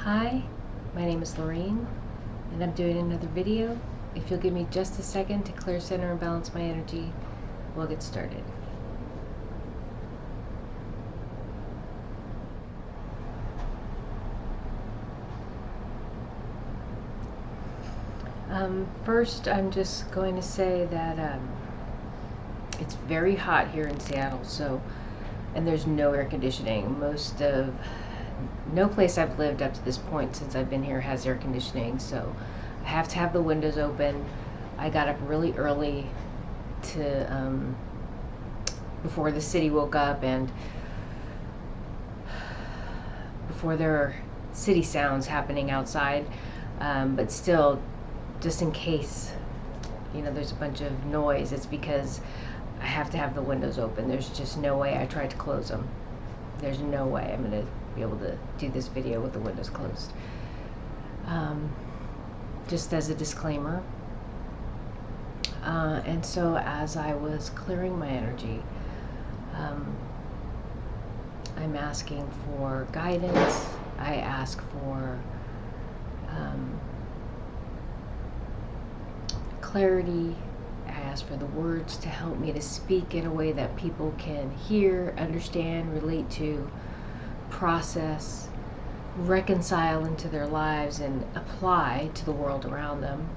Hi, my name is Lorraine, and I'm doing another video. If you'll give me just a second to clear, center, and balance my energy, we'll get started. First, I'm just going to say that it's very hot here in Seattle, and there's no air conditioning. No place I've lived up to this point since I've been here has air conditioning, so I have to have the windows open. I got up really early before the city woke up and before there are city sounds happening outside, but still, just in case, there's a bunch of noise, it's because I have to have the windows open. There's just no way. I tried to close them. There's no way I'm going to be able to do this video with the windows closed. Just as a disclaimer. And so as I was clearing my energy, I'm asking for guidance. I ask for clarity. I ask for the words to help me to speak in a way that people can hear, understand, relate to, process, reconcile into their lives, and apply to the world around them.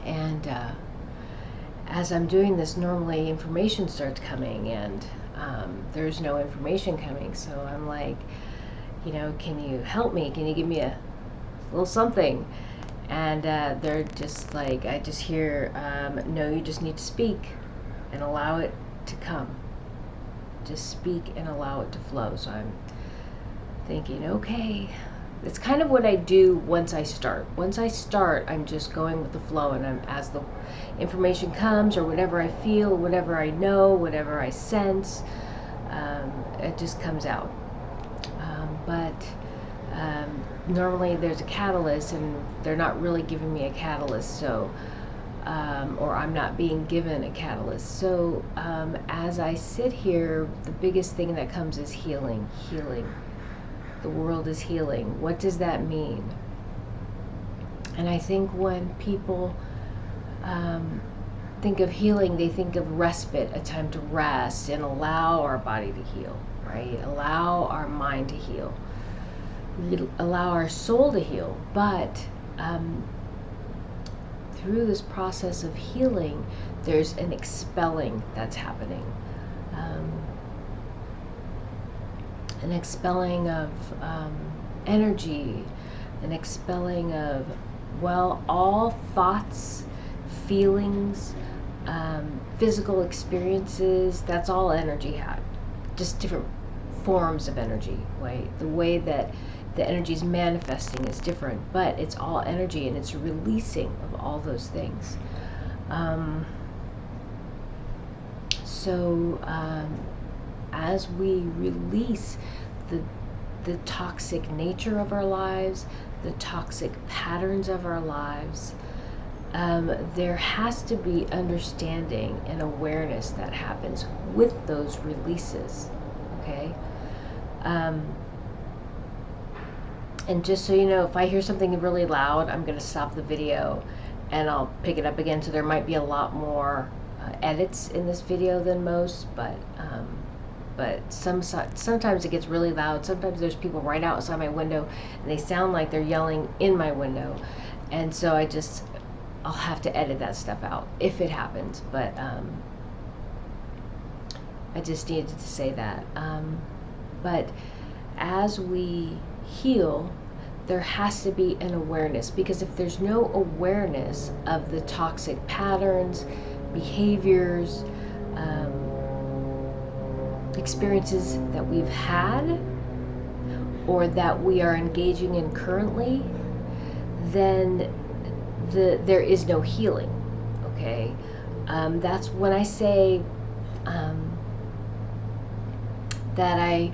And as I'm doing this, normally information starts coming, and there's no information coming. So I'm like, can you help me? Can you give me a little something? And they're just like, I just hear, no, you just need to speak and allow it to come. Just speak and allow it to flow. So I'm thinking, okay, it's kind of what I do once I start. Once I start, I'm just going with the flow, and as the information comes, or whatever I feel, whatever I know, whatever I sense, it just comes out. Normally there's a catalyst, and they're not really giving me a catalyst, so or I'm not being given a catalyst. So as I sit here, the biggest thing that comes is healing. The world is healing. What does that mean? And I think when people think of healing, they think of respite, a time to rest and allow our body to heal, right? Allow our mind to heal. Allow our soul to heal. But through this process of healing, there's an expelling that's happening. An expelling of energy, an expelling of, all thoughts, feelings, physical experiences. That's all energy, just different forms of energy, right? The way that the energy is manifesting is different, but it's all energy, and it's releasing of all those things. As we release the toxic nature of our lives, the toxic patterns of our lives, there has to be understanding and awareness that happens with those releases, okay? And just so you know, if I hear something really loud, I'm going to stop the video and I'll pick it up again. So there might be a lot more edits in this video than most, but sometimes it gets really loud. Sometimes there's people right outside my window and they sound like they're yelling in my window, and so I'll have to edit that stuff out if it happens. But I just needed to say that. But as we heal, there has to be an awareness, because if there's no awareness of the toxic patterns, behaviors, experiences that we've had or that we are engaging in currently, then there is no healing, okay? That's when I say that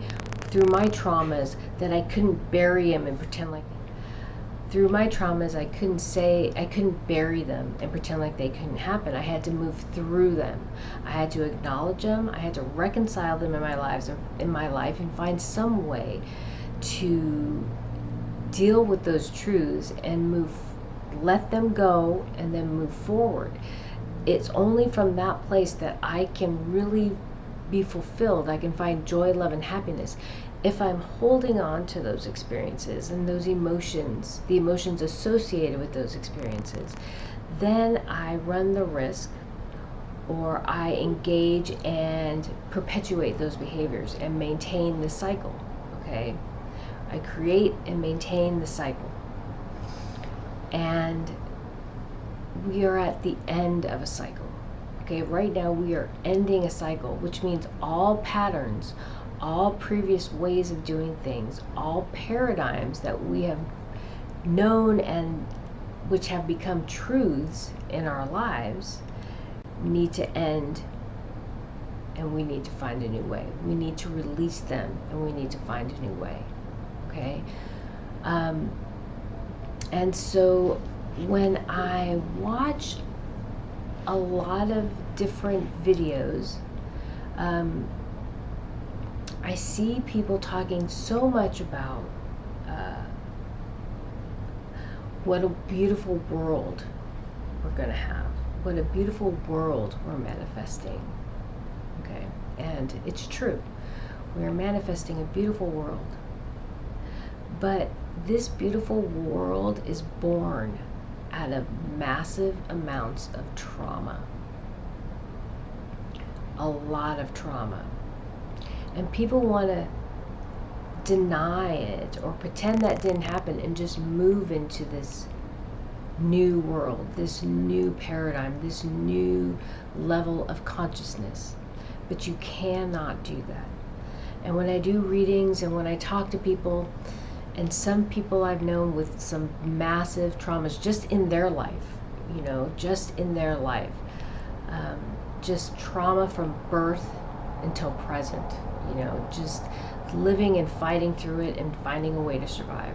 through my traumas, that I couldn't bury them and pretend like, through my traumas, I couldn't bury them and pretend like they couldn't happen. I had to move through them. I had to acknowledge them. I had to reconcile them in my life and find some way to deal with those truths and let them go and then move forward. It's only from that place that I can really be fulfilled. I can find joy, love, and happiness. If I'm holding on to those experiences and those emotions, the emotions associated with those experiences, then I run the risk, or I engage and perpetuate those behaviors and maintain the cycle, okay? I create and maintain the cycle. And we are at the end of a cycle, okay? Right now we are ending a cycle, which means all patterns, all previous ways of doing things, all paradigms that we have known and which have become truths in our lives need to end, and we need to find a new way. We need to release them, and we need to find a new way, okay? And so when I watch a lot of different videos, I see people talking so much about what a beautiful world we're going to have, what a beautiful world we're manifesting, okay? And it's true. We're manifesting a beautiful world. But this beautiful world is born out of massive amounts of trauma. A lot of trauma. And people want to deny it or pretend that didn't happen and just move into this new world, this new paradigm, this new level of consciousness. But you cannot do that. And when I do readings and when I talk to people, and some people I've known with some massive traumas just in their life, you know, just in their life, just trauma from birth until present, you know, just living and fighting through it and finding a way to survive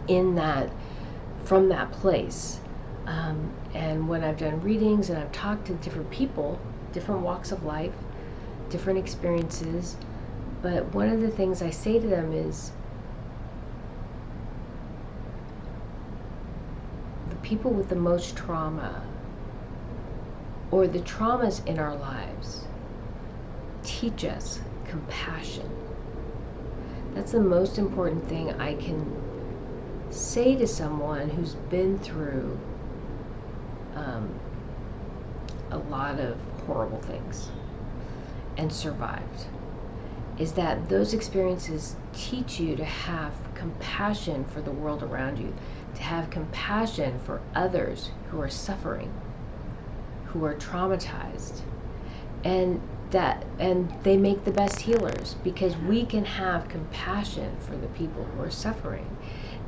in that, from that place. And when I've done readings and I've talked to different people, different walks of life, different experiences, but one of the things I say to them is, the people with the most trauma, or the traumas in our lives, teach us compassion. That's the most important thing I can say to someone who's been through a lot of horrible things and survived, is that those experiences teach you to have compassion for the world around you, to have compassion for others who are suffering, who are traumatized, and they make the best healers, because we can have compassion for the people who are suffering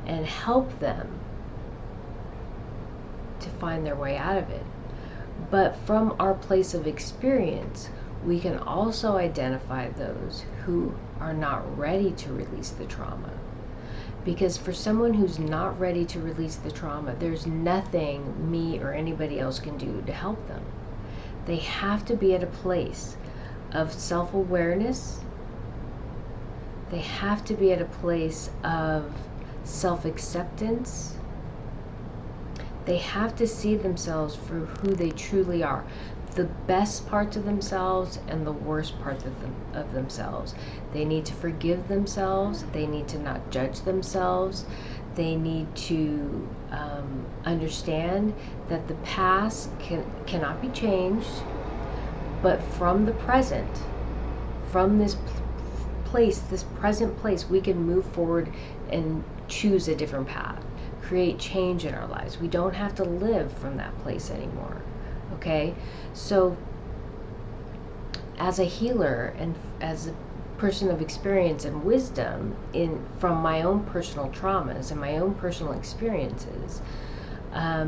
and help them to find their way out of it. But from our place of experience, we can also identify those who are not ready to release the trauma. Because for someone who's not ready to release the trauma, there's nothing me or anybody else can do to help them. They have to be at a place of self-awareness. They have to be at a place of self-acceptance. They have to see themselves for who they truly are, the best parts of themselves and the worst parts of themselves. They need to forgive themselves. They need to not judge themselves. They need to understand that the past cannot be changed, but from the present, from this place, this present place, we can move forward and choose a different path, create change in our lives. We don't have to live from that place anymore. Okay, so as a healer and as a person of experience and wisdom from my own personal traumas and my own personal experiences, I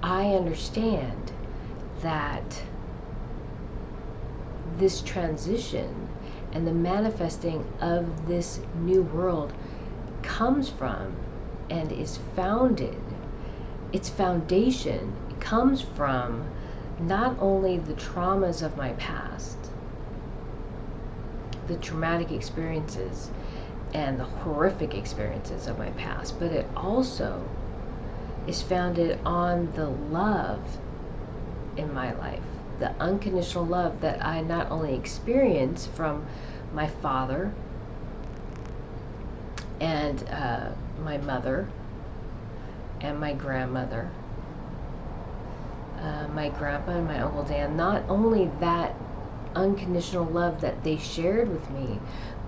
understand that this transition and the manifesting of this new world comes from and is founded, its foundation comes from not only the traumas of my past, the traumatic experiences and the horrific experiences of my past, but it also is founded on the love in my life, the unconditional love that I not only experience from my father and my mother and my grandmother, my grandpa and my Uncle Dan. Not only that unconditional love that they shared with me,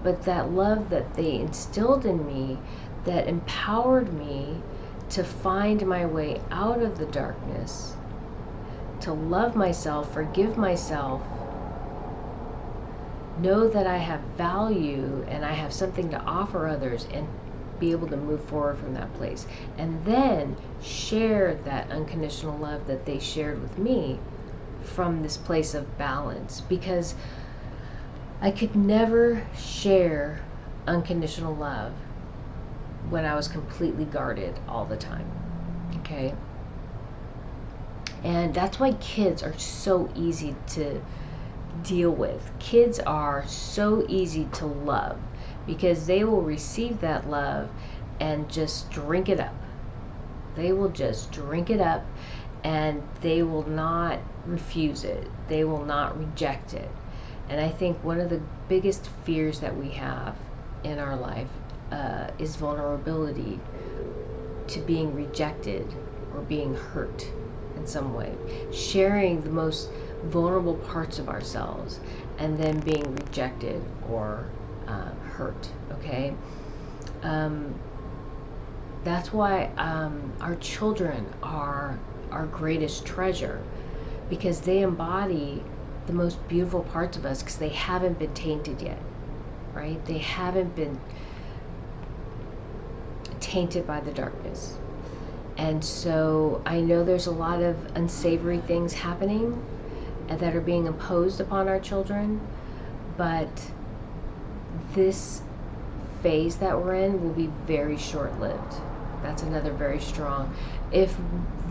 but that love that they instilled in me that empowered me to find my way out of the darkness, to love myself, forgive myself, know that I have value and I have something to offer others, and be able to move forward from that place. And then share that unconditional love that they shared with me from this place of balance, because I could never share unconditional love when I was completely guarded all the time. Okay? And that's why kids are so easy to deal with. Kids are so easy to love because they will receive that love and just drink it up. They will just drink it up, and they will not refuse it. They will not reject it. And I think one of the biggest fears that we have in our life is vulnerability to being rejected or being hurt in some way. Sharing the most vulnerable parts of ourselves and then being rejected or hurt, okay? That's why our children are our greatest treasure, because they embody the most beautiful parts of us, because they haven't been tainted yet, right? They haven't been tainted by the darkness. And so I know there's a lot of unsavory things happening and that are being imposed upon our children, but this phase that we're in will be very short-lived. That's another very strong. If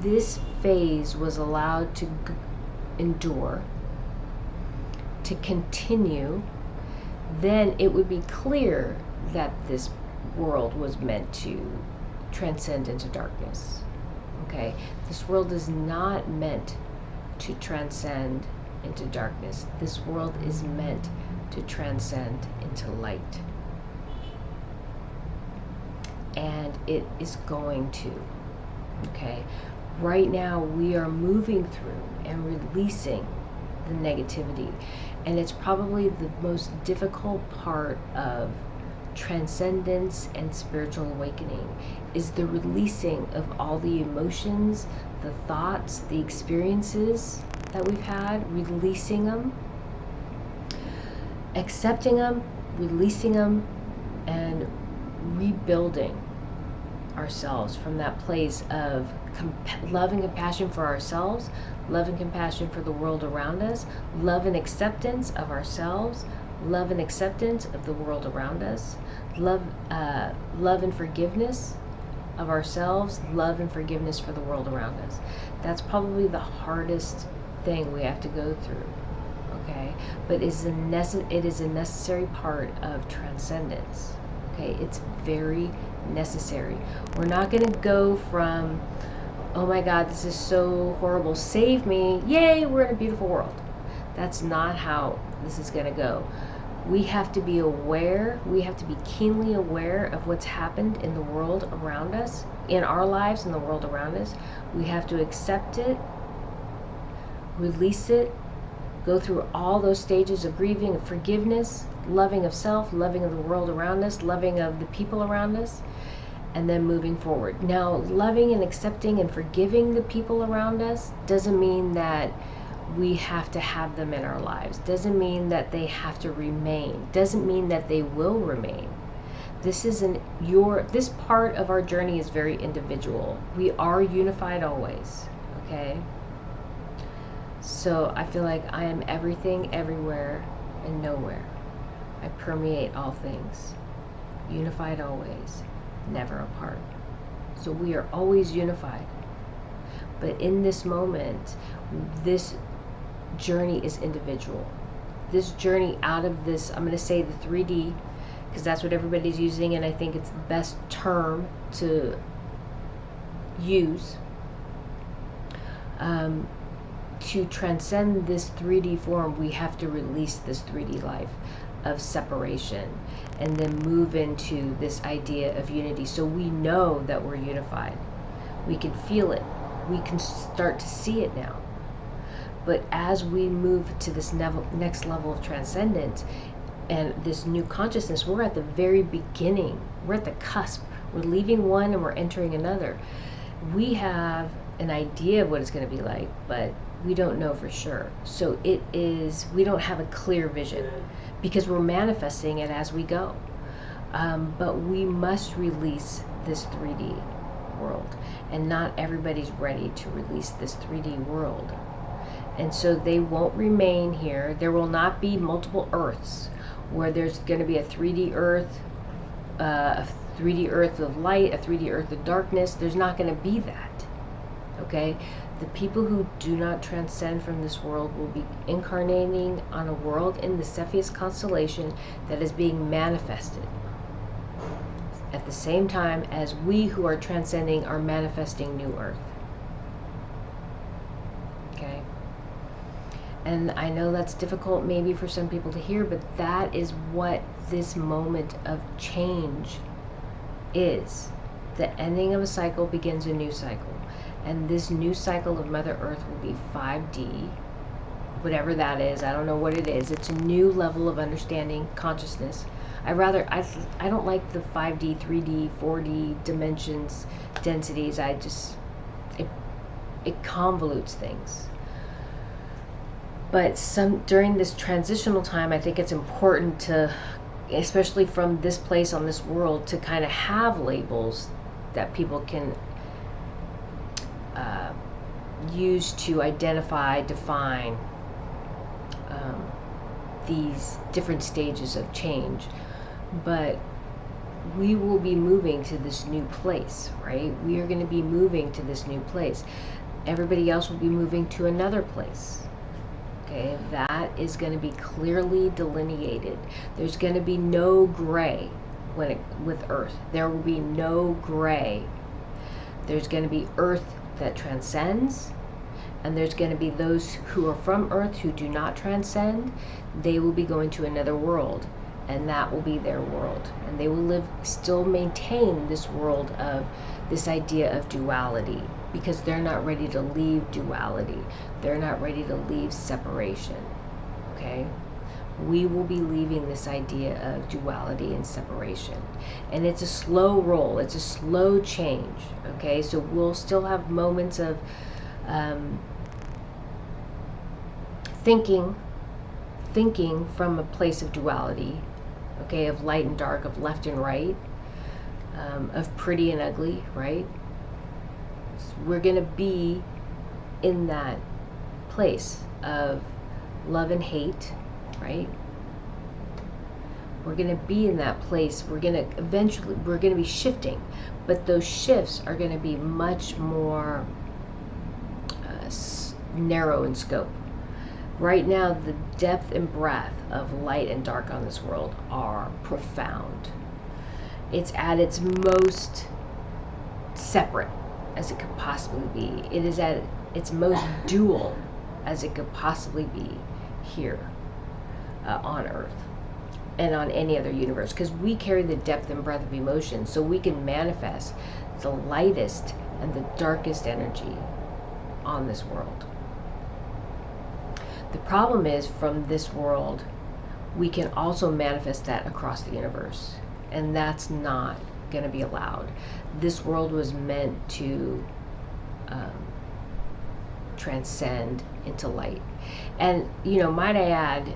this phase was allowed to endure, to continue, then it would be clear that this world was meant to transcend into darkness. Okay? This world is not meant to transcend into darkness. This world is meant to transcend into light. And it is going to. Okay? Right now we are moving through and releasing the negativity. And it's probably the most difficult part of transcendence and spiritual awakening, is the releasing of all the emotions, the thoughts, the experiences that we've had, releasing them, accepting them, releasing them, and rebuilding ourselves from that place of love and compassion for ourselves, love and compassion for the world around us, love and acceptance of ourselves, love and acceptance of the world around us, love and forgiveness of ourselves, love and forgiveness for the world around us. That's probably the hardest thing we have to go through, okay? But it is a necessary part of transcendence, okay? It's very necessary. We're not going to go from, oh my God, this is so horrible, save me, yay, we're in a beautiful world. That's not how this is going to go. We have to be aware, we have to be keenly aware of what's happened in the world around us, in our lives, in the world around us. We have to accept it, release it, go through all those stages of grieving, of forgiveness, loving of self, loving of the world around us, loving of the people around us, and then moving forward. Now, loving and accepting and forgiving the people around us doesn't mean that we have to have them in our lives. Doesn't mean that they have to remain. Doesn't mean that they will remain. This part of our journey is very individual. We are unified always, okay? So I feel like I am everything, everywhere, and nowhere. I permeate all things. Unified always, never apart. So we are always unified. But in this moment, this journey is individual. this journey out of this, I'm going to say the 3D, because that's what everybody's using, and I think it's the best term to use, to transcend this 3D form. We have to release this 3D life of separation and then move into this idea of unity. So we know that we're unified. We can feel it. We can start to see it now. But as we move to this next level of transcendence and this new consciousness, we're at the very beginning. We're at the cusp. We're leaving one and we're entering another. We have an idea of what it's going to be like, but we don't know for sure. So we don't have a clear vision because we're manifesting it as we go. But we must release this 3D world, and not everybody's ready to release this 3D world. And so they won't remain here. There will not be multiple Earths where there's going to be a 3D Earth, a 3D Earth of light, a 3D Earth of darkness. There's not going to be that. Okay? The people who do not transcend from this world will be incarnating on a world in the Cepheus constellation that is being manifested at the same time as we who are transcending are manifesting new Earth. Okay? And I know that's difficult maybe for some people to hear, but that is what this moment of change is. The ending of a cycle begins a new cycle. And this new cycle of Mother Earth will be 5D, whatever that is. I don't know what it is. It's a new level of understanding consciousness. I don't like the 5D, 3D, 4D dimensions, densities. It convolutes things. But during this transitional time, I think it's important to, especially from this place on this world, to kind of have labels that people can use to identify, define these different stages of change. But we will be moving to this new place, right? We are going to be moving to this new place. Everybody else will be moving to another place. Okay, that is going to be clearly delineated. There's going to be no gray with Earth. There will be no gray. There's going to be Earth that transcends, and there's going to be those who are from Earth who do not transcend. They will be going to another world, and that will be their world. And they will still maintain this world of this idea of duality, because they're not ready to leave duality. They're not ready to leave separation. Okay? We will be leaving this idea of duality and separation. And it's a slow roll. It's a slow change. Okay? So we'll still have moments of thinking from a place of duality. Okay? Of light and dark, of left and right, of pretty and ugly, right? We're going to be in that place of love and hate, right? We're going to be in that place. We're going to be shifting, but those shifts are going to be much more narrow in scope. Right now, the depth and breadth of light and dark on this world are profound. It's at its most separate as it could possibly be. It is at its most dual as it could possibly be here on Earth and on any other universe, because we carry the depth and breadth of emotion, so we can manifest the lightest and the darkest energy on this world. The problem is, from this world, we can also manifest that across the universe, and that's not going to be allowed. This world was meant to transcend into light. And, might I add,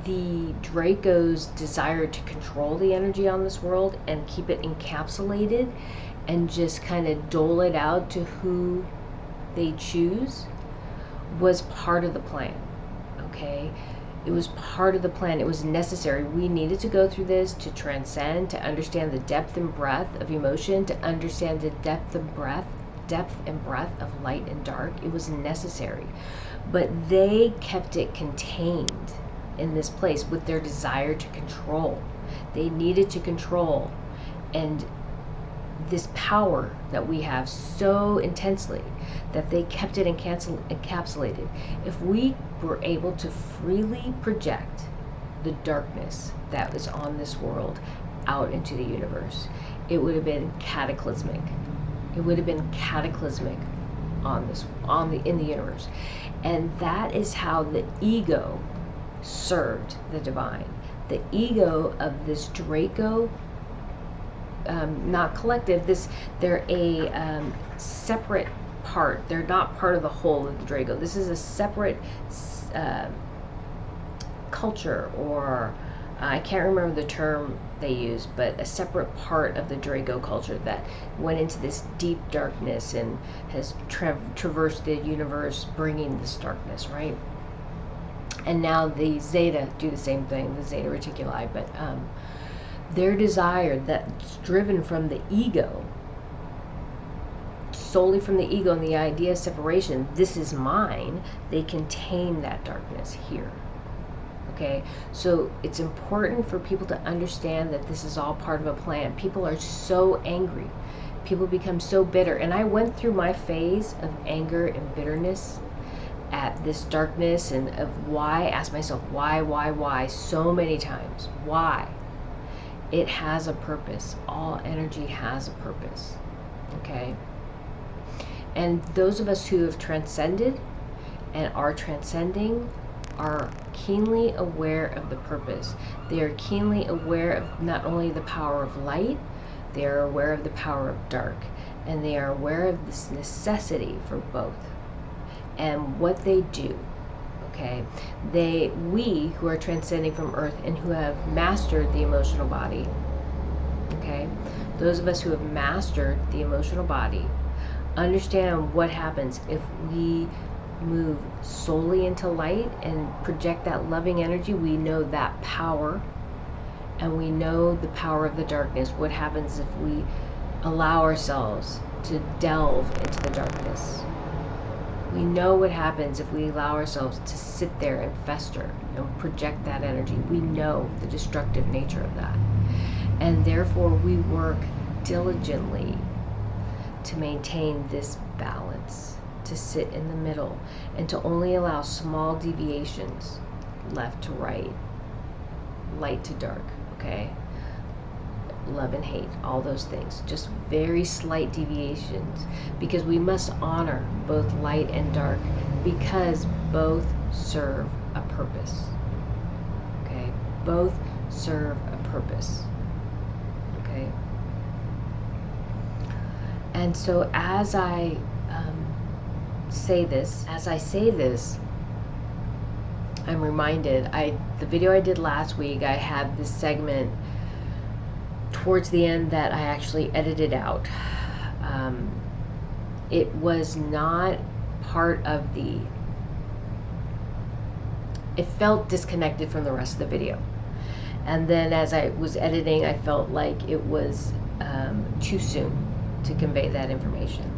the Draco's desire to control the energy on this world and keep it encapsulated and just kind of dole it out to who they choose was part of the plan. Okay? It was part of the plan. It was necessary. We needed to go through this to transcend, to understand the depth and breadth of emotion, to understand the depth and breadth of light and dark. It was necessary. But they kept it contained. in this place with their desire to control. They needed to control, and this power that we have so intensely that they kept it encapsulated. If we were able to freely project the darkness that was on this world out into the universe, it would have been cataclysmic. It would have been cataclysmic in the universe. And that is how the ego served the divine. The ego of this Draco, not collective, they're a separate part. They're not part of the whole of the Draco. This is a separate culture, or I can't remember the term they used, but a separate part of the Draco culture that went into this deep darkness and has traversed the universe, bringing this darkness, right? And now the Zeta do the same thing, the Zeta Reticuli, but their desire that's driven from the ego, solely from the ego and the idea of separation, this is mine, they contain that darkness here. Okay, so it's important for people to understand that this is all part of a plan. People are so angry. People become so bitter. And I went through my phase of anger and bitterness at this darkness, and of why, ask myself, why, so many times. Why? It has a purpose. All energy has a purpose. Okay? And those of us who have transcended and are transcending are keenly aware of the purpose. They are keenly aware of not only the power of light, they are aware of the power of dark, and they are aware of this necessity for both and what they do. Okay, we who are transcending from earth and who have mastered the emotional body, okay, those of us who have mastered the emotional body understand what happens if we move solely into light and project that loving energy. We know that power, and we know the power of the darkness. What happens if we allow ourselves to delve into the darkness? We know what happens if we allow ourselves to sit there and fester and project that energy. We know the destructive nature of that. And therefore we work diligently to maintain this balance, to sit in the middle, and to only allow small deviations, left to right, light to dark, okay? Love and hate, all those things, just very slight deviations, because we must honor both light and dark, because both serve a purpose, okay? Both serve a purpose, okay? And so as I say this, I'm reminded, the video I did last week, I had this segment towards the end that I actually edited out. It was not part of it felt disconnected from the rest of the video. And then as I was editing, I felt like it was too soon to convey that information.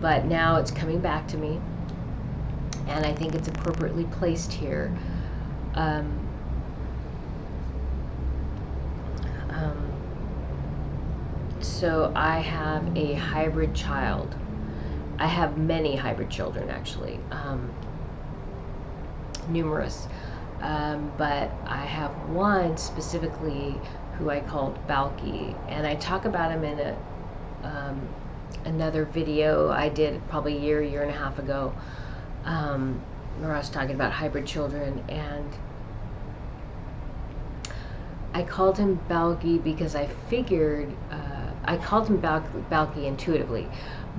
But now it's coming back to me, and I think it's appropriately placed here. So I have a hybrid child. I have many hybrid children, actually, numerous. But I have one specifically who I called Balki, and I talk about him in another video I did probably a year and a half ago, where I was talking about hybrid children, and I called him Balki because I figured, I called him Balki intuitively,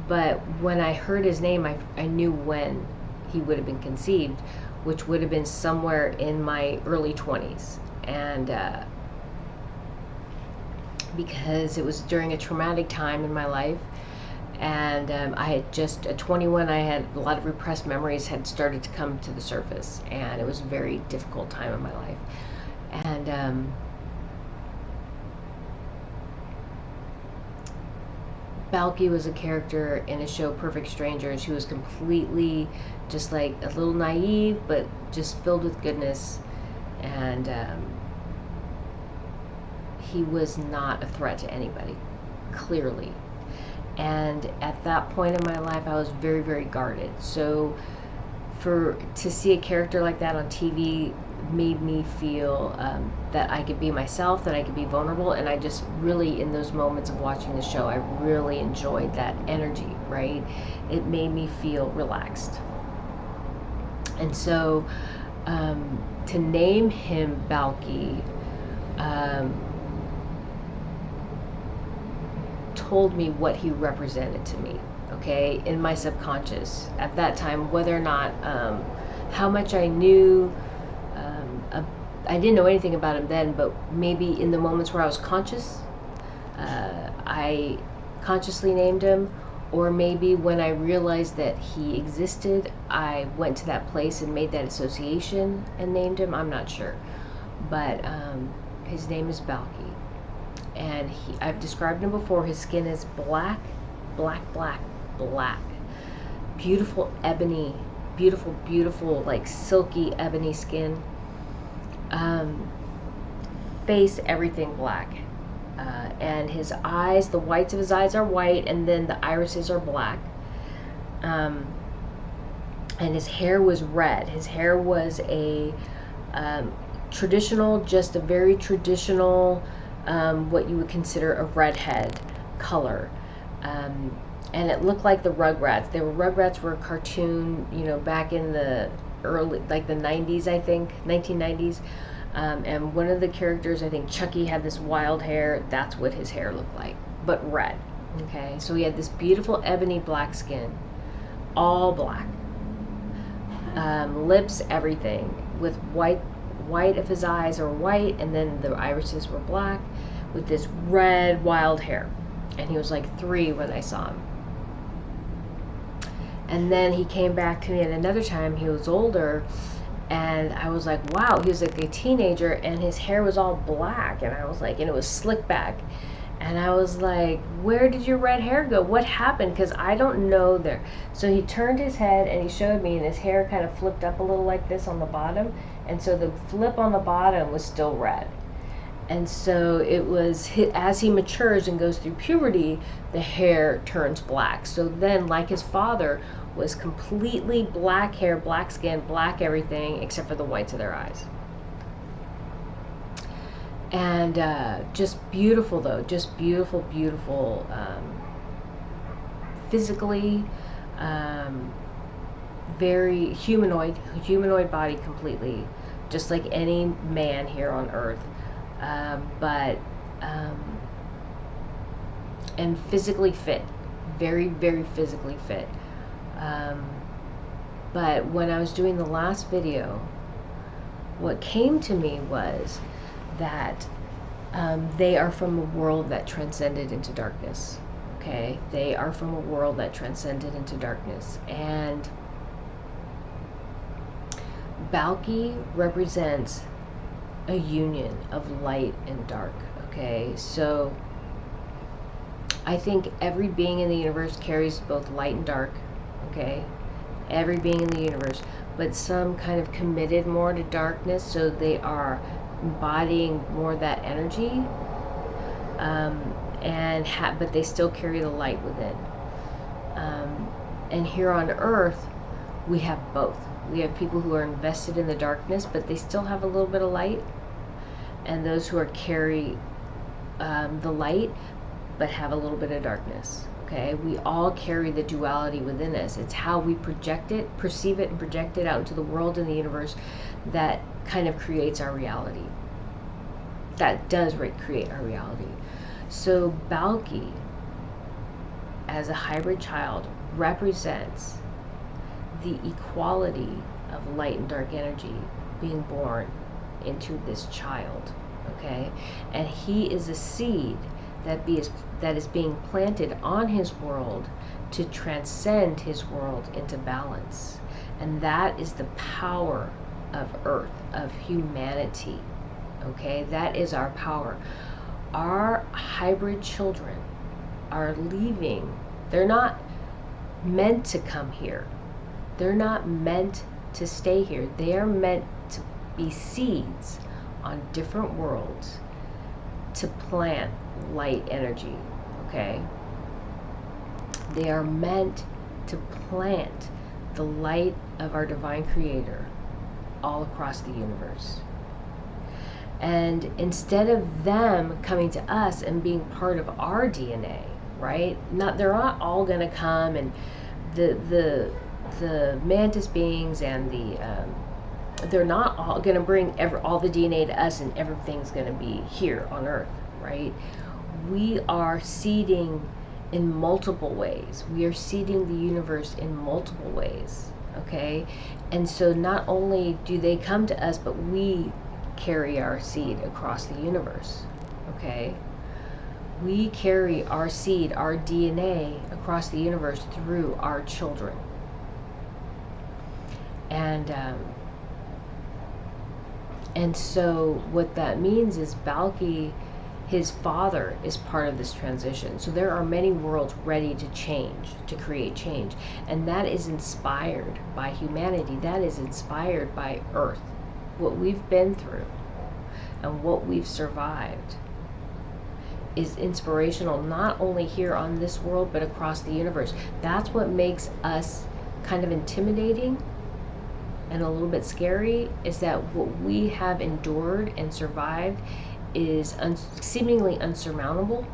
but when I heard his name, I knew when he would have been conceived, which would have been somewhere in my early 20s, and because it was during a traumatic time in my life, and I had just, at 21, I had a lot of repressed memories had started to come to the surface, and it was a very difficult time in my life. And Balki was a character in a show, Perfect Strangers, who was completely just like a little naive, but just filled with goodness. And he was not a threat to anybody, clearly. And at that point in my life, I was very, very guarded. So to see a character like that on TV made me feel that I could be myself, that I could be vulnerable, and I just really, in those moments of watching the show, I really enjoyed that energy, right? It made me feel relaxed. And so to name him Balki told me what he represented to me, okay, in my subconscious at that time, whether or not how much I knew. I didn't know anything about him then, but maybe in the moments where I was conscious, I consciously named him, or maybe when I realized that he existed, I went to that place and made that association and named him. I'm not sure, but his name is Balki, and I've described him before. His skin is black, black, black, black, beautiful ebony, beautiful, beautiful, like silky ebony skin. Face, everything black, and his eyes, the whites of his eyes are white, and then the irises are black. And his hair was red. His hair was a traditional, just a very traditional, what you would consider a redhead color. And it looked like the Rugrats. Rugrats were a cartoon, back in the early, like the 90s, I think, 1990s. And one of the characters, I think Chucky, had this wild hair. That's what his hair looked like, but red. Okay, so he had this beautiful ebony black skin, all black. Lips, everything, with white of his eyes are white, and then the irises were black, with this red wild hair. And he was like 3 when I saw him. And then he came back to me at another time. He was older, and I was like, wow, he was like a teenager, and his hair was all black, and I was like, and it was slicked back. And I was like, where did your red hair go? What happened? Because I don't know there. So he turned his head and he showed me, and his hair kind of flipped up a little like this on the bottom. And so the flip on the bottom was still red. And so it was, as he matures and goes through puberty, the hair turns black. So then, like his father, was completely black hair, black skin, black everything, except for the whites of their eyes. And just beautiful, though, just beautiful, beautiful, physically, very humanoid body completely, just like any man here on earth. And physically fit, very, very physically fit. But when I was doing the last video, what came to me was that they are from a world that transcended into darkness. Okay, they are from a world that transcended into darkness, and Balki represents a union of light and dark. Okay, so I think every being in the universe carries both light and dark. Okay, every being in the universe, but some kind of committed more to darkness, so they are embodying more of that energy, but they still carry the light within. And here on earth, we have both. We have people who are invested in the darkness, but they still have a little bit of light, and those who carry the light but have a little bit of darkness. Okay, we all carry the duality within us. It's how we project it, perceive it, and project it out into the world and the universe that kind of creates our reality. That does create our reality. So Balki, as a hybrid child, represents the equality of light and dark energy being born into this child. Okay, and he is a seed that is being planted on his world to transcend his world into balance. And that is the power of earth, of humanity. Okay, that is our power. Our hybrid children are leaving. They're not meant to come here. They're not meant to stay here. They are meant to be seeds on different worlds to plant light energy, okay? They are meant to plant the light of our divine creator all across the universe. And instead of them coming to us and being part of our DNA, right? They're not all going to come, and the mantis beings and they're not all going to bring all the DNA to us and everything's going to be here on Earth, right? We are seeding in multiple ways. We are seeding the universe in multiple ways, okay? And so not only do they come to us, but we carry our seed across the universe, okay? We carry our seed, our DNA across the universe through our children. And so what that means is Balki, his father, is part of this transition. So there are many worlds ready to change, to create change. And that is inspired by humanity. That is inspired by Earth. What we've been through and what we've survived is inspirational, not only here on this world, but across the universe. That's what makes us kind of intimidating and a little bit scary, is that what we have endured and survived is seemingly unsurmountable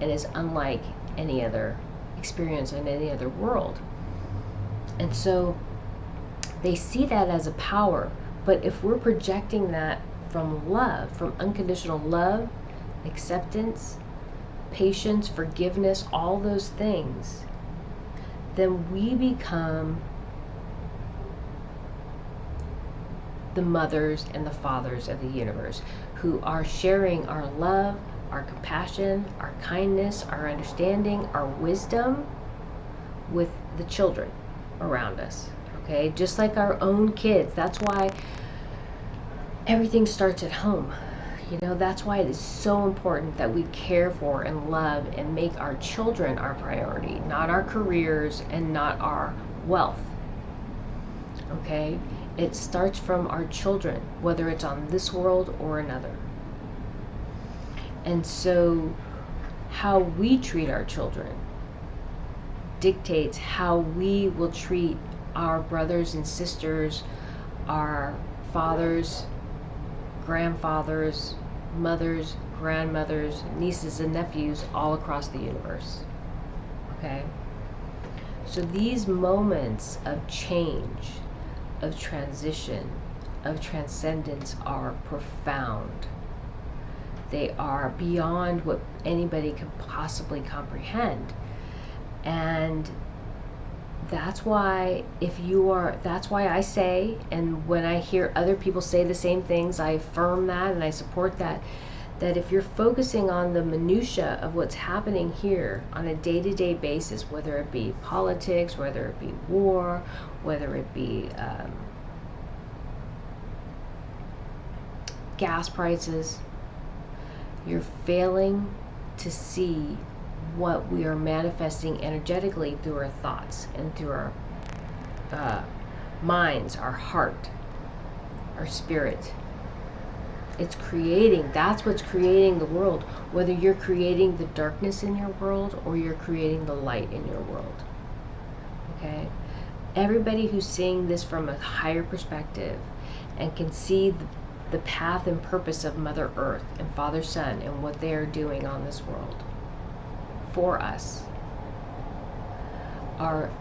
and is unlike any other experience in any other world. And so they see that as a power. But if we're projecting that from love, from unconditional love, acceptance, patience, forgiveness, all those things, then we become the mothers and the fathers of the universe, who are sharing our love, our compassion, our kindness, our understanding, our wisdom with the children around us, okay? Just like our own kids. That's why everything starts at home. You know, that's why it is so important that we care for and love and make our children our priority, not our careers and not our wealth, okay? It starts from our children, whether it's on this world or another. And so how we treat our children dictates how we will treat our brothers and sisters, our fathers, grandfathers, mothers, grandmothers, nieces and nephews all across the universe, okay? So these moments of change, of transition, of transcendence are profound. They are beyond what anybody could possibly comprehend. And that's why that's why I say, and when I hear other people say the same things, I affirm that and I support that, that if you're focusing on the minutia of what's happening here on a day-to-day basis, whether it be politics, whether it be war, whether it be gas prices, you're failing to see what we are manifesting energetically through our thoughts and through our minds, our heart, our spirit. It's creating, that's what's creating the world, whether you're creating the darkness in your world or you're creating the light in your world, okay? Everybody who's seeing this from a higher perspective and can see the path and purpose of Mother Earth and Father Sun and what they are doing on this world for us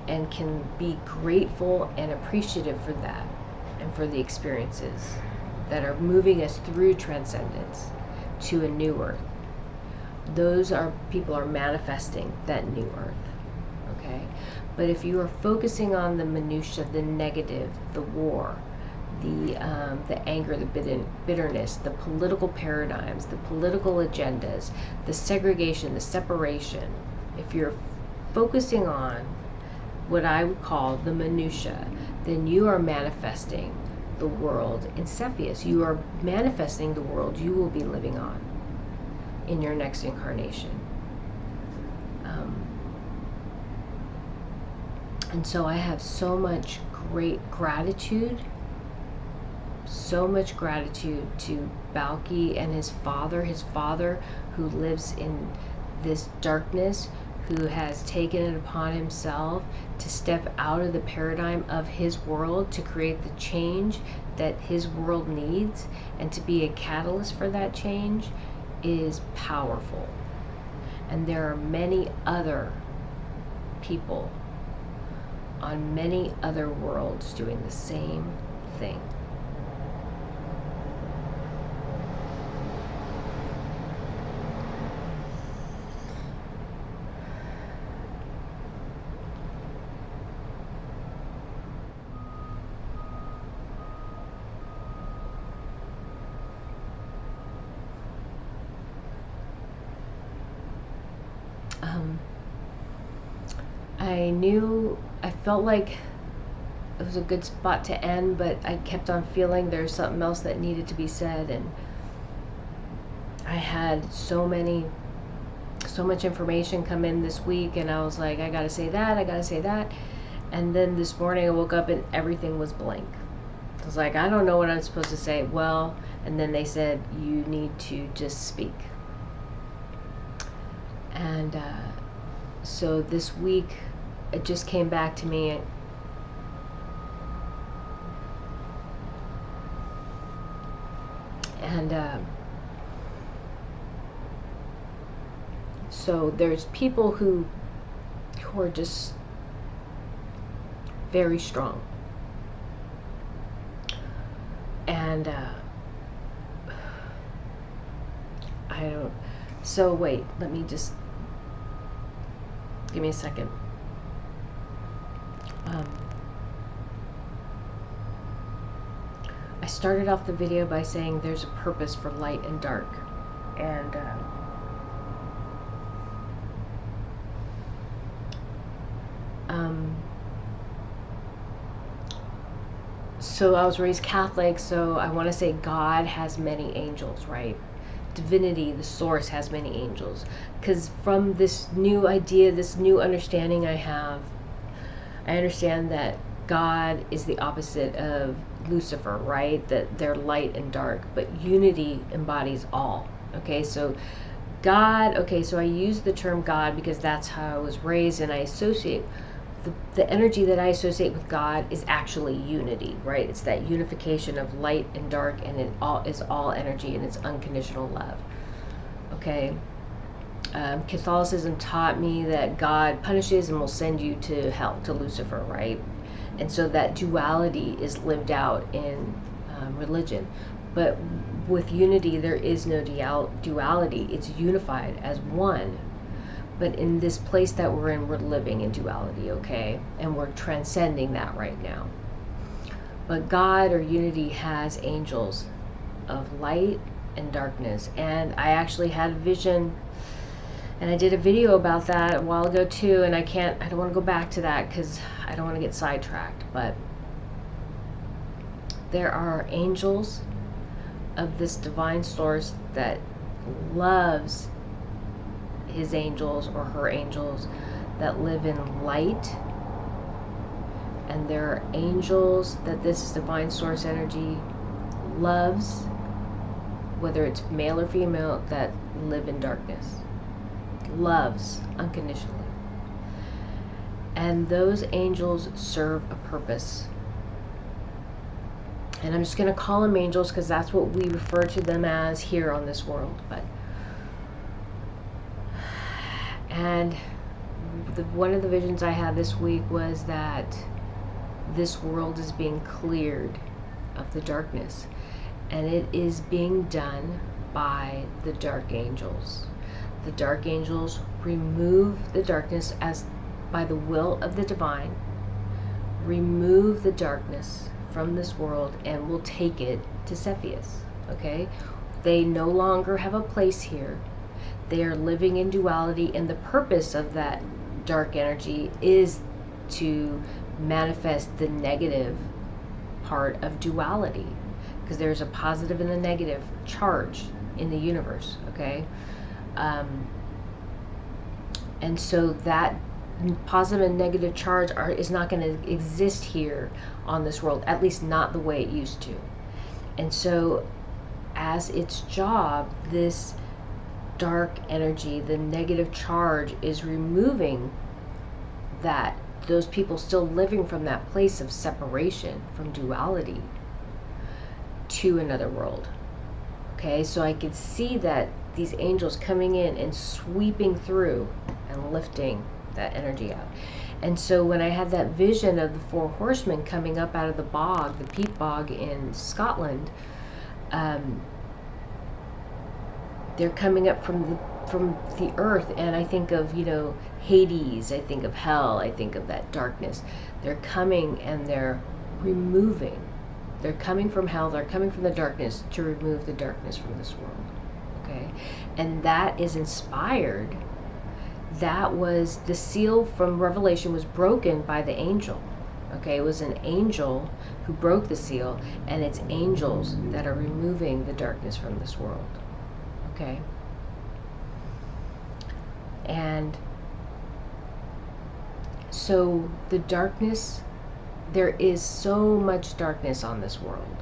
and can be grateful and appreciative for that and for the experiences that are moving us through transcendence to a new earth. Those are people are manifesting that new earth, okay? But if you are focusing on the minutia, the negative, the war, the anger, the bitterness, the political paradigms, the political agendas, the segregation, the separation, if you're focusing on what I would call the minutia, then you are manifesting the world in Cepheus. You are manifesting the world you will be living on in your next incarnation. And so I have so much great gratitude, so much gratitude to Balki and his father who lives in this darkness, who has taken it upon himself to step out of the paradigm of his world to create the change that his world needs, and to be a catalyst for that change is powerful. And there are many other people on many other worlds doing the same thing. I felt like it was a good spot to end, but I kept on feeling there's something else that needed to be said, and I had so much information come in this week, and I was like, I gotta say that, and then this morning I woke up and everything was blank. I was like, I don't know what I'm supposed to say. Well, and then they said, you need to just speak. And so this week, it just came back to me. And so there's people who are just very strong. And I don't, so wait, let me just, give me a second. I started off the video by saying there's a purpose for light and dark, and so I was raised Catholic, so I want to say God has many angels, right? Divinity, the source, has many angels. Because from this new idea, this new understanding I have, I understand that God is the opposite of Lucifer, right? That they're light and dark, but unity embodies all. Okay, so God, okay, so I use the term God because that's how I was raised, and I associate the energy that I associate with God is actually unity, right? It's that unification of light and dark, and it all is all energy, and it's unconditional love. Okay. Catholicism taught me that God punishes and will send you to hell, to Lucifer, right? And so that duality is lived out in religion. But with unity, there is no duality. It's unified as one. But in this place that we're in, we're living in duality, okay? And we're transcending that right now. But God, or unity, has angels of light and darkness. And I actually had a vision, and I did a video about that a while ago too, and I don't want to go back to that because I don't want to get sidetracked. But there are angels of this divine source that loves his angels or her angels that live in light, and there are angels that this divine source energy loves, whether it's male or female, that live in darkness, loves unconditionally. And those angels serve a purpose, and I'm just going to call them angels because that's what we refer to them as here on this world. But and one of the visions I had this week was that this world is being cleared of the darkness, and it is being done by the dark angels. The dark angels remove the darkness as by the will of the divine, remove the darkness from this world, and will take it to Cepheus. Okay, they no longer have a place here. They are living in duality, and the purpose of that dark energy is to manifest the negative part of duality, because there's a positive and a negative charge in the universe, okay? And so that positive and negative charge is not going to exist here on this world, at least not the way it used to. And so as its job, this dark energy, the negative charge, is removing that, those people still living from that place of separation, from duality, to another world. Okay, so I could see that these angels coming in and sweeping through and lifting that energy out. And so when I had that vision of the four horsemen coming up out of the bog, the peat bog in Scotland, they're coming up from the earth, and I think of, you know, Hades, I think of hell, I think of that darkness. They're coming and they're removing. They're coming from hell, they're coming from the darkness to remove the darkness from this world. Okay? And that is inspired. That was the seal from Revelation was broken by the angel. Okay, it was an angel who broke the seal, and it's angels that are removing the darkness from this world. Okay? And so the darkness, there is so much darkness on this world.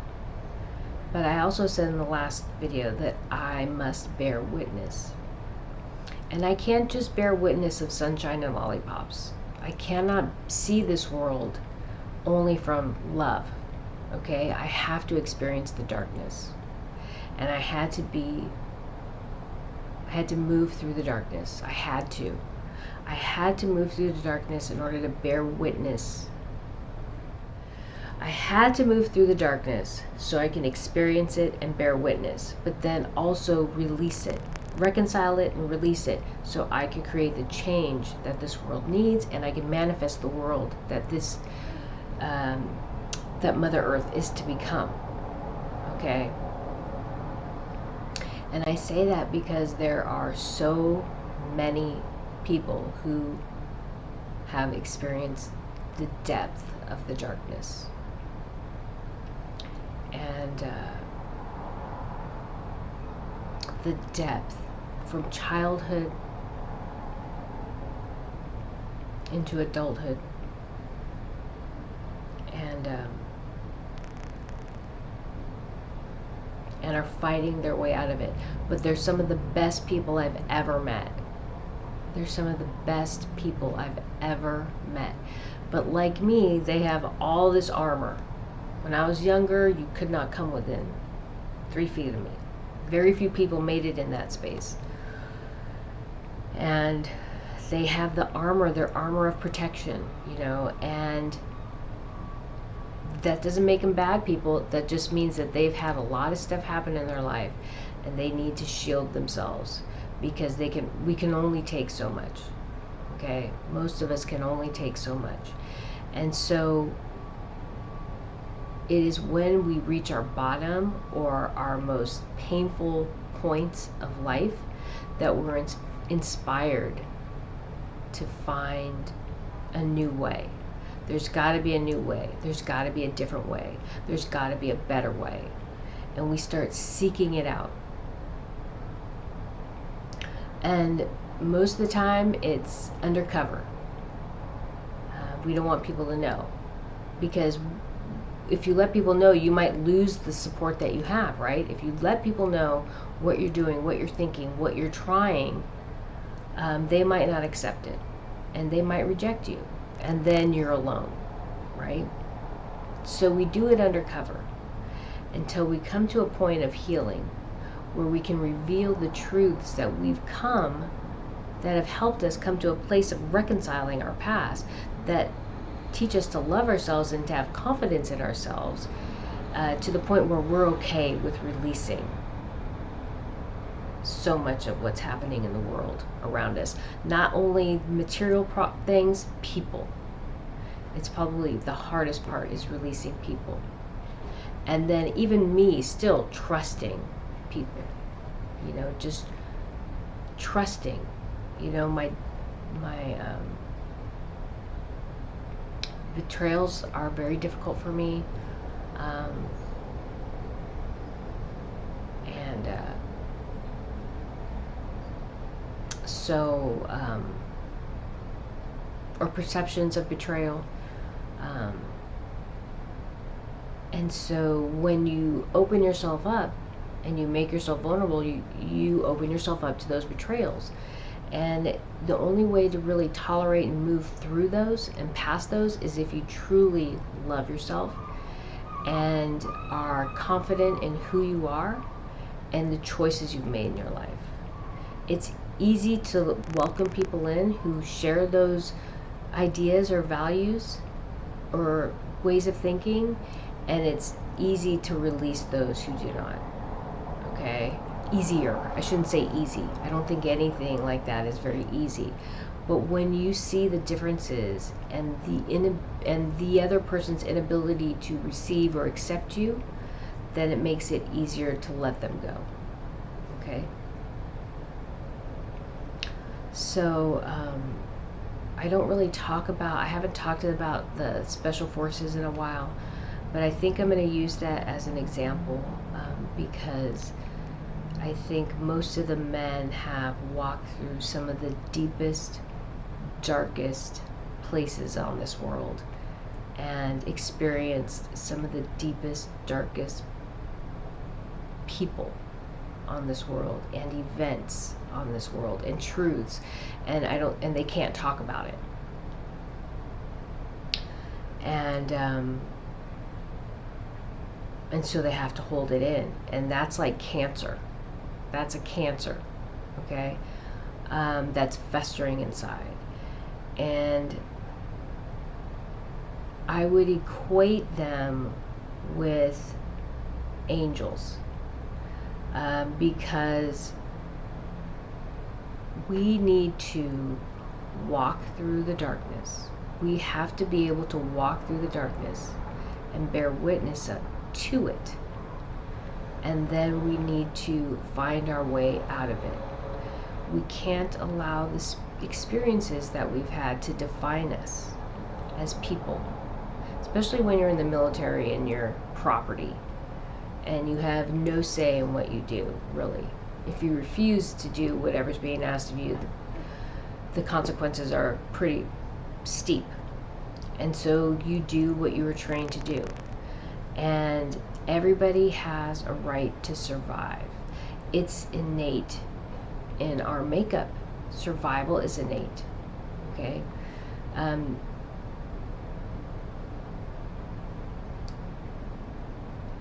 But I also said in the last video that I must bear witness. And I can't just bear witness of sunshine and lollipops. I cannot see this world only from love. Okay? I have to experience the darkness. And I had to move through the darkness. I had to move through the darkness in order to bear witness. I had to move through the darkness so I can experience it and bear witness, but then also release it, reconcile it and release it, so I can create the change that this world needs, and I can manifest the world that this that Mother Earth is to become. Okay? And I say that because there are so many people who have experienced the depth of the darkness. And the depth from childhood into adulthood. And are fighting their way out of it. But they're some of the best people I've ever met. They're some of the best people I've ever met. But like me, they have all this armor. When I was younger, you could not come within 3 feet of me. Very few people made it in that space. And they have the armor, their armor of protection, you know, and that doesn't make them bad people. That just means that they've had a lot of stuff happen in their life and they need to shield themselves, because we can only take so much. Okay? Most of us can only take so much. And so it is when we reach our bottom or our most painful points of life that we're inspired to find a new way. There's got to be a new way. There's got to be a different way. There's got to be a better way. And we start seeking it out. And most of the time, it's undercover. We don't want people to know. Because if you let people know, you might lose the support that you have, right? If you let people know what you're doing, what you're thinking, what you're trying, they might not accept it. And they might reject you. And then you're alone, right? So we do it undercover until we come to a point of healing where we can reveal the truths that we've come, that have helped us come to a place of reconciling our past, that teach us to love ourselves and to have confidence in ourselves, to the point where we're okay with releasing so much of what's happening in the world around us. Not only material things, people. It's probably the hardest part, is releasing people. And then even me still trusting people. You know, just trusting. You know, my betrayals are very difficult for me. So or perceptions of betrayal. And so when you open yourself up and you make yourself vulnerable, you open yourself up to those betrayals. And the only way to really tolerate and move through those and past those is if you truly love yourself and are confident in who you are and the choices you've made in your life. It's easy to welcome people in who share those ideas or values or ways of thinking, and it's easy to release those who do not. Okay? Easier. I shouldn't say easy. I don't think anything like that is very easy. But when you see the differences and the other person's inability to receive or accept you, then it makes it easier to let them go. Okay? So, I don't really I haven't talked about the special forces in a while, but I think I'm going to use that as an example, because I think most of the men have walked through some of the deepest, darkest places on this world and experienced some of the deepest, darkest people on this world and events on this world and truths, and they can't talk about it. And so they have to hold it in, and that's like cancer. That's a cancer, okay? That's festering inside. And I would equate them with angels, because we need to walk through the darkness. We have to be able to walk through the darkness and bear witness to it. And then we need to find our way out of it. We can't allow the experiences that we've had to define us as people, especially when you're in the military and you're property and you have no say in what you do, really. If you refuse to do whatever's being asked of you, the consequences are pretty steep. And so you do what you were trained to do. And everybody has a right to survive. It's innate in our makeup. Survival is innate. Okay?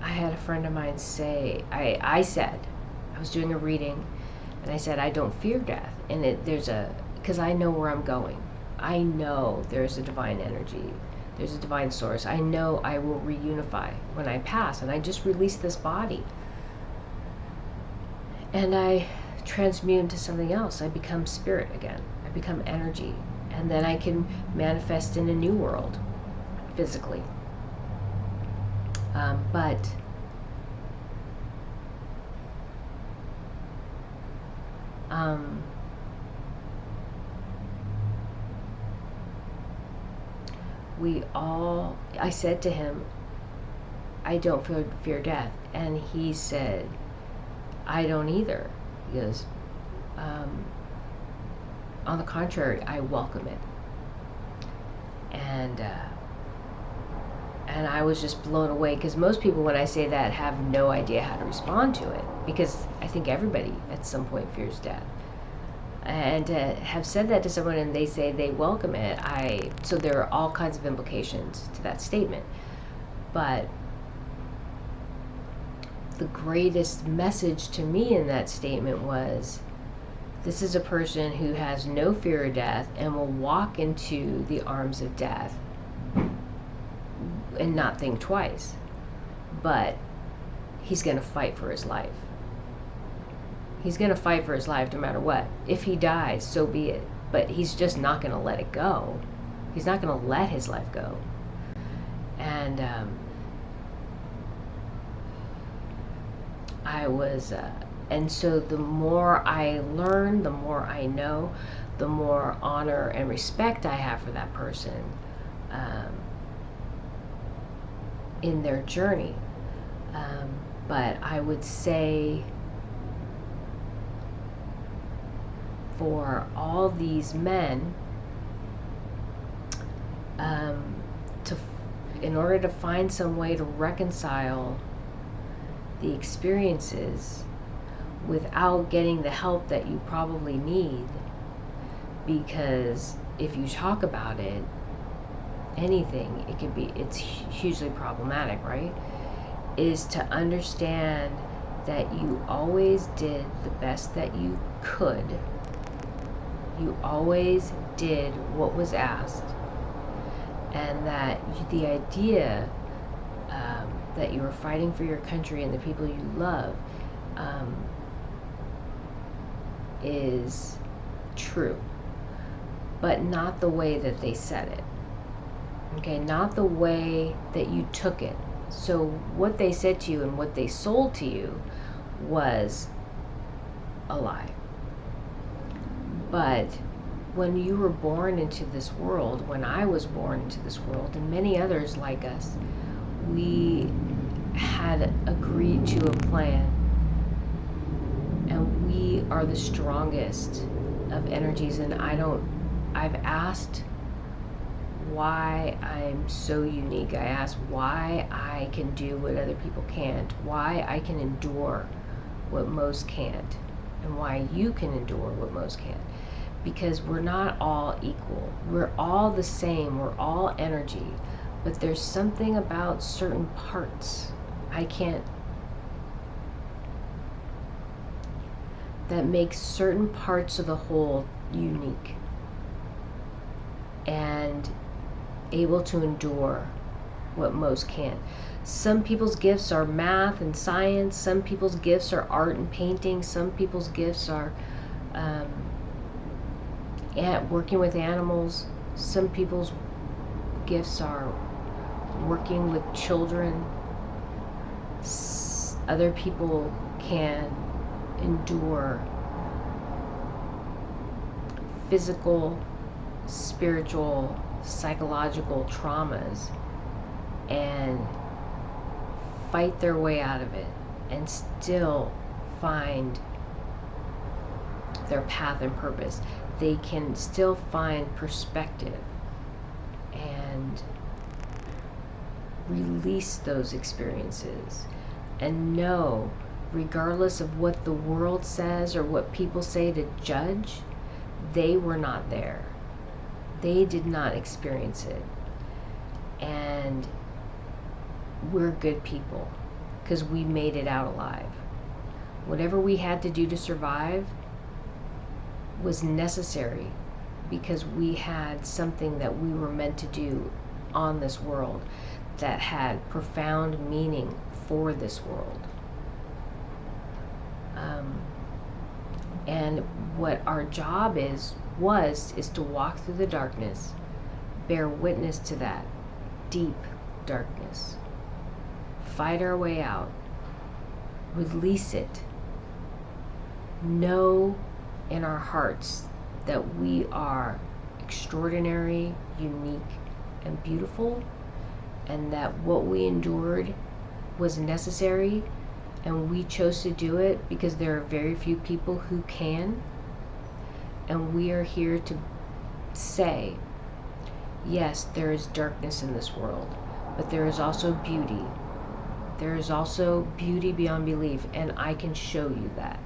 I had a friend of mine say, I said, I was doing a reading, and I said, I don't fear death. And because I know where I'm going. I know there's a divine energy. There's a divine source. I know I will reunify when I pass, and I just release this body. And I transmute into something else. I become spirit again. I become energy. And then I can manifest in a new world, physically. But I said to him, I don't fear death. And he said, I don't either. He goes, on the contrary, I welcome it. And I was just blown away, because most people, when I say that, have no idea how to respond to it, because I think everybody at some point fears death. And to have said that to someone and they say they welcome it, so there are all kinds of implications to that statement. But the greatest message to me in that statement was, this is a person who has no fear of death and will walk into the arms of death and not think twice. But he's going to fight for his life. He's going to fight for his life no matter what. If he dies, so be it. But he's just not going to let it go. He's not going to let his life go. And and so the more I learn, the more I know, the more honor and respect I have for that person in their journey. But I would say, for all these men to in order to find some way to reconcile the experiences without getting the help that you probably need, because if you talk about it, anything, it's hugely problematic, right? Is to understand that you always did the best that you could. You always did what was asked, and that the idea that you were fighting for your country and the people you love is true, but not the way that they said it. Okay, not the way that you took it. So what they said to you and what they sold to you was a lie. But when you were born into this world, when I was born into this world, and many others like us, we had agreed to a plan, and we are the strongest of energies. And I've asked why I'm so unique. I asked why I can do what other people can't, why I can endure what most can't, and why you can endure what most can't. Because we're not all equal. We're all the same. We're all energy. But there's something about certain parts that makes certain parts of the whole unique and able to endure what most can't. Some people's gifts are math and science. Some people's gifts are art and painting. Some people's gifts are working with animals. Some people's gifts are working with children. Other people can endure physical, spiritual, psychological traumas and fight their way out of it and still find their path and purpose. They can still find perspective and release those experiences and know, regardless of what the world says or what people say to judge, they were not there. They did not experience it. And we're good people because we made it out alive. Whatever we had to do to survive was necessary because we had something that we were meant to do on this world that had profound meaning for this world. And what our job is to walk through the darkness, bear witness to that deep darkness, fight our way out, release it, know in our hearts that we are extraordinary, unique, and beautiful, and that what we endured was necessary, and we chose to do it because there are very few people who can. And we are here to say, yes, there is darkness in this world, but there is also beauty. There is also beauty beyond belief, and I can show you that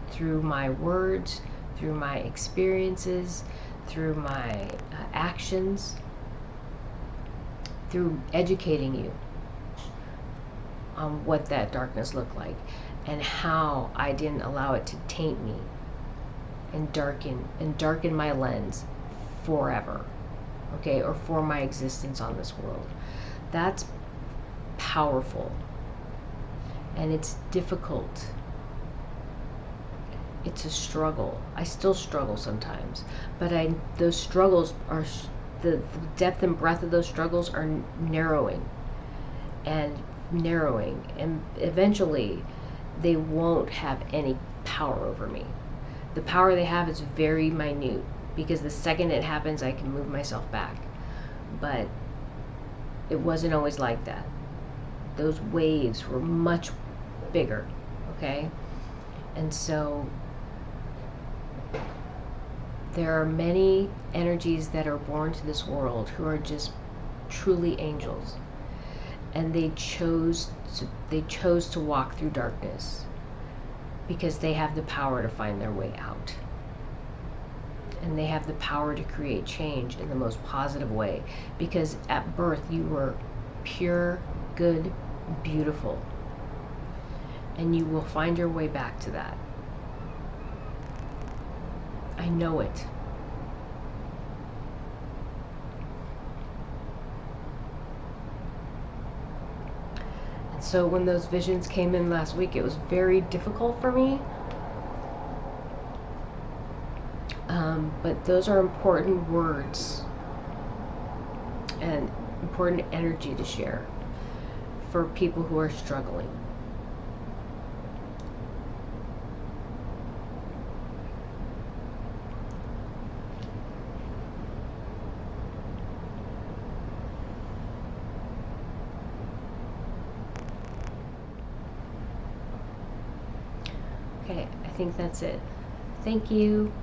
through my words, through my experiences, through my actions, through educating you on what that darkness looked like and how I didn't allow it to taint me and darken my lens forever, okay, or for my existence on this world. That's powerful, and it's difficult. It's a struggle. I still struggle sometimes, but those struggles are, the depth and breadth of those struggles are narrowing, and eventually they won't have any power over me. The power they have is very minute, because the second it happens I can move myself back. But it wasn't always like that. Those waves were much bigger, okay? And so There are many energies that are born to this world who are just truly angels, and they chose to walk through darkness because they have the power to find their way out, and they have the power to create change in the most positive way, because at birth you were pure, good, beautiful, and you will find your way back to that. I know it. And so when those visions came in last week, it was very difficult for me. But those are important words and important energy to share for people who are struggling. Okay, I think that's it. Thank you.